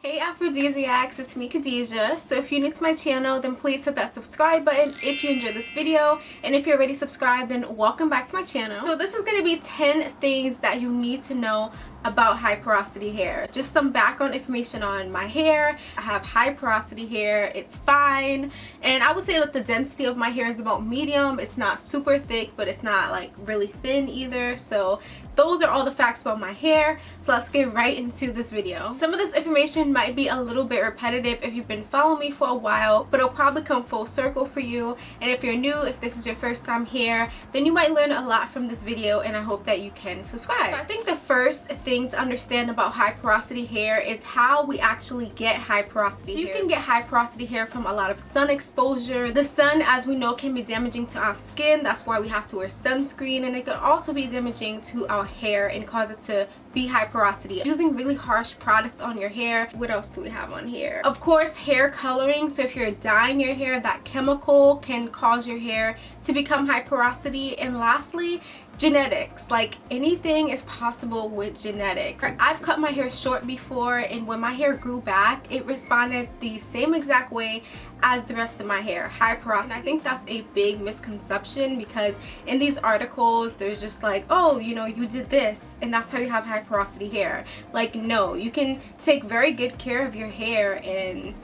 Hey Aphrodisiacs, it's me Khadijah. So if you're new to my channel, then please hit that subscribe button if you enjoyed this video. And if you're already subscribed, then welcome back to my channel. So this is going to be 10 things that you need to know about high porosity hair. Just some background information on my hair. I have high porosity hair. It's fine. And I would say that the density of my hair is about medium. It's not super thick, but it's not like really thin either. So those are all the facts about my hair. So let's get right into this video. Some of this information might be a little bit repetitive if you've been following me for a while, but it'll probably come full circle for you. And if you're new, if this is your first time here, then you might learn a lot from this video, and I hope that you can subscribe. So I think the first thing to understand about high porosity hair is how we actually get high porosity hair. You can get high porosity hair from a lot of sun exposure. The sun, as we know, can be damaging to our skin. That's why we have to wear sunscreen, and it can also be damaging to our hair and cause it to be high porosity. Using really harsh products on your hair. What else do we have on here? Of course, hair coloring. So if you're dyeing your hair, that chemical can cause your hair to become high porosity. And lastly, genetics. Like, anything is possible with genetics. I've cut my hair short before, and when my hair grew back, it responded the same exact way as the rest of my hair, high porosity. And I think that's a big misconception, because in these articles there's just like, oh, you know, you did this and that's how you have high porosity hair. Like, no, you can take very good care of your hair and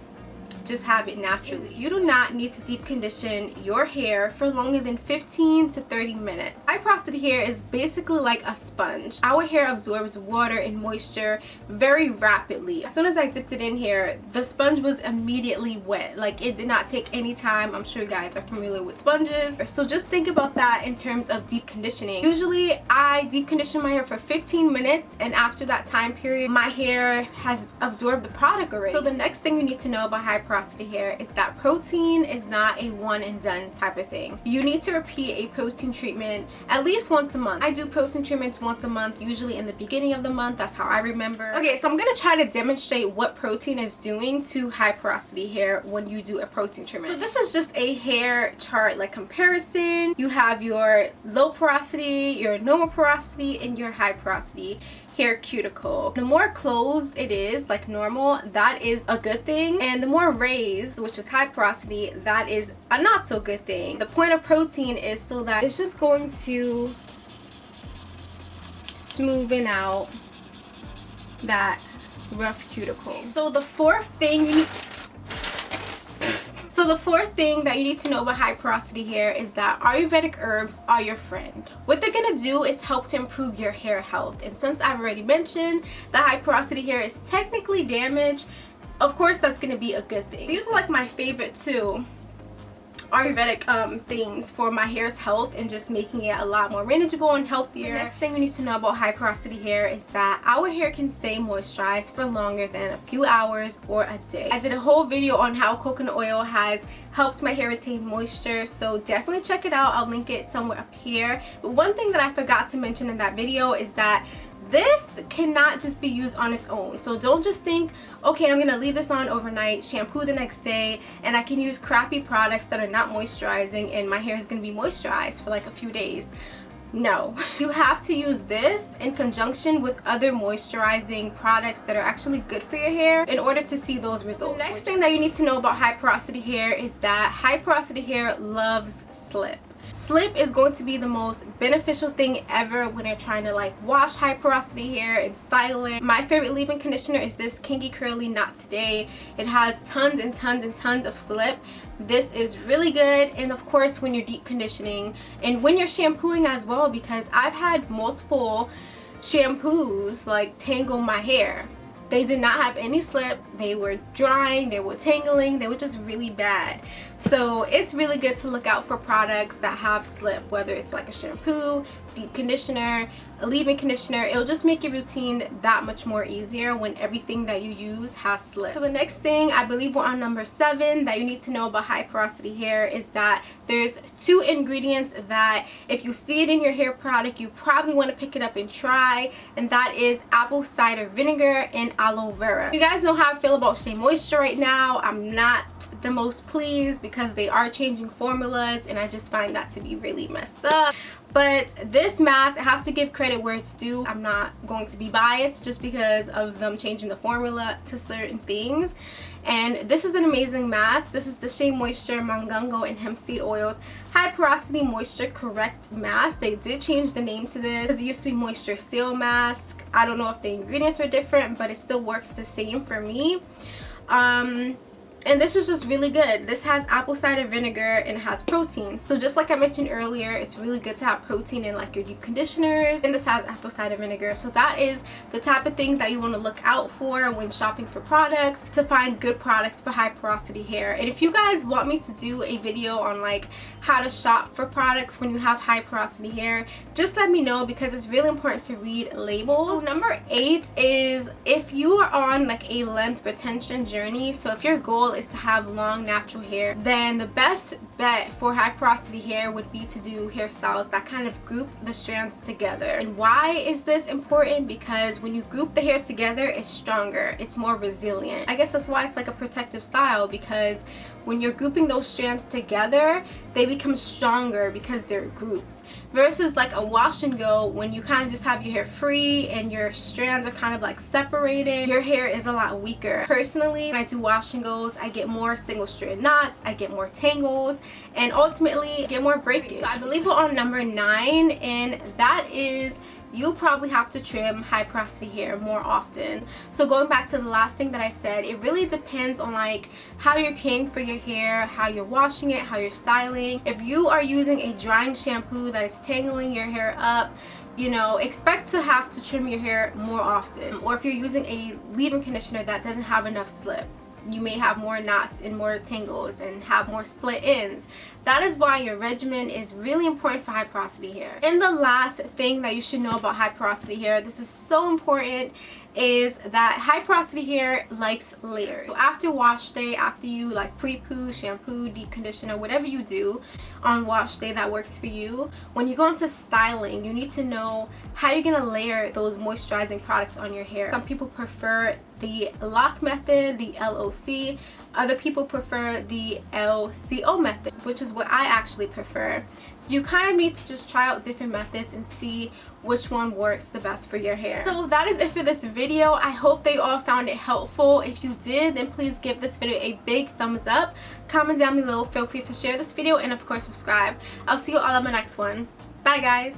just have it naturally. You do not need to deep condition your hair for longer than 15 to 30 minutes. High porosity hair is basically like a sponge. Our hair absorbs water and moisture very rapidly. As soon as I dipped it in here, the sponge was immediately wet. Like, it did not take any time. I'm sure you guys are familiar with sponges. So just think about that in terms of deep conditioning. Usually I deep condition my hair for 15 minutes, and after that time period, my hair has absorbed the product already. So the next thing you need to know about high porosity hair is that protein is not a one and done type of thing. You need to repeat a protein treatment at least once a month. I do protein treatments once a month, usually in the beginning of the month. That's how I remember. Okay, so I'm gonna try to demonstrate what protein is doing to high porosity hair when you do a protein treatment. So this is just a hair chart, like, comparison. You have your low porosity, your normal porosity, and your high porosity hair cuticle. The more closed it is, like normal, that is a good thing, and the more raised, which is high porosity, that is a not so good thing. The point of protein is so that it's just going to smoothen out that rough cuticle. So the fourth thing that you need to know about high porosity hair is that Ayurvedic herbs are your friend. What they're gonna do is help to improve your hair health. And since I've already mentioned that high porosity hair is technically damaged, of course that's gonna be a good thing. These are like my favorite too. Ayurvedic things for my hair's health and just making it a lot more manageable and healthier. The next thing we need to know about high porosity hair is that our hair can stay moisturized for longer than a few hours or a day. I did a whole video on how coconut oil has helped my hair retain moisture, so definitely check it out. I'll link it somewhere up here. But one thing that I forgot to mention in that video is that this cannot just be used on its own. So don't just think, okay, I'm gonna leave this on overnight, shampoo the next day, and I can use crappy products that are not moisturizing and my hair is gonna be moisturized for like a few days. No, you have to use this in conjunction with other moisturizing products that are actually good for your hair in order to see those results. The next thing that you need to know about high porosity hair is that high porosity hair loves slip. Slip is going to be the most beneficial thing ever when you're trying to like wash high porosity hair and style it. My favorite leave-in conditioner is this Kinky Curly Not Today. It has tons and tons and tons of slip. This is really good, and of course when you're deep conditioning and when you're shampooing as well, because I've had multiple shampoos like tangle my hair. They did not have any slip. They were drying, they were tangling, they were just really bad. So it's really good to look out for products that have slip, whether it's like a shampoo, deep conditioner, a leave-in conditioner. It'll just make your routine that much more easier when everything that you use has slip. So the next thing, I believe we're on number 7, that you need to know about high porosity hair is that there's 2 ingredients that if you see it in your hair product, you probably want to pick it up and try, and that is apple cider vinegar and aloe vera. You guys know how I feel about Shea Moisture right now. I'm not the most pleased because they are changing formulas, and I just find that to be really messed up. But this mask, I have to give credit where it's due. I'm not going to be biased just because of them changing the formula to certain things. And this is an amazing mask. This is the Shea Moisture Mangongo and Hemp Seed Oils High Porosity Moisture Correct Mask. They did change the name to this. It used to be Moisture Seal Mask. I don't know if the ingredients are different, but it still works the same for me. And this is just really good. This has apple cider vinegar and it has protein. So just like I mentioned earlier, it's really good to have protein in like your deep conditioners. And this has apple cider vinegar. So that is the type of thing that you want to look out for when shopping for products, to find good products for high porosity hair. And if you guys want me to do a video on like how to shop for products when you have high porosity hair, just let me know, because it's really important to read labels. So number 8 is if you are on like a length retention journey. So if your goal is to have long natural hair, then the best bet for high porosity hair would be to do hairstyles that kind of group the strands together. And why is this important? Because when you group the hair together, it's stronger, it's more resilient. I guess that's why it's like a protective style, because when you're grouping those strands together, they become stronger because they're grouped, versus like a wash and go, when you kind of just have your hair free and your strands are kind of like separated, your hair is a lot weaker. Personally, when I do wash and goes, I get more single strand knots, I get more tangles, and ultimately get more breakage. So I believe we're on number 9, and that is you probably have to trim high porosity hair more often. So going back to the last thing that I said, it really depends on like how you're caring for your hair, how you're washing it, how you're styling. If you are using a drying shampoo that is tangling your hair up, you know, expect to have to trim your hair more often. Or if you're using a leave-in conditioner that doesn't have enough slip, you may have more knots and more tangles and have more split ends. That is why your regimen is really important for high porosity hair. And the last thing that you should know about high porosity hair, this is so important, is that high porosity hair likes layers. So after wash day, after you like pre-poo, shampoo, deep conditioner, whatever you do on wash day that works for you, when you go into styling, you need to know how you're gonna layer those moisturizing products on your hair. Some people prefer the lock method, the LOC. Other people prefer the LCO method, which is what I actually prefer. So you kind of need to just try out different methods and see which one works the best for your hair. So that is it for this video. I hope they all found it helpful. If you did, then please give this video a big thumbs up. Comment down below. Feel free to share this video, and of course subscribe. I'll see you all on my next one. Bye guys.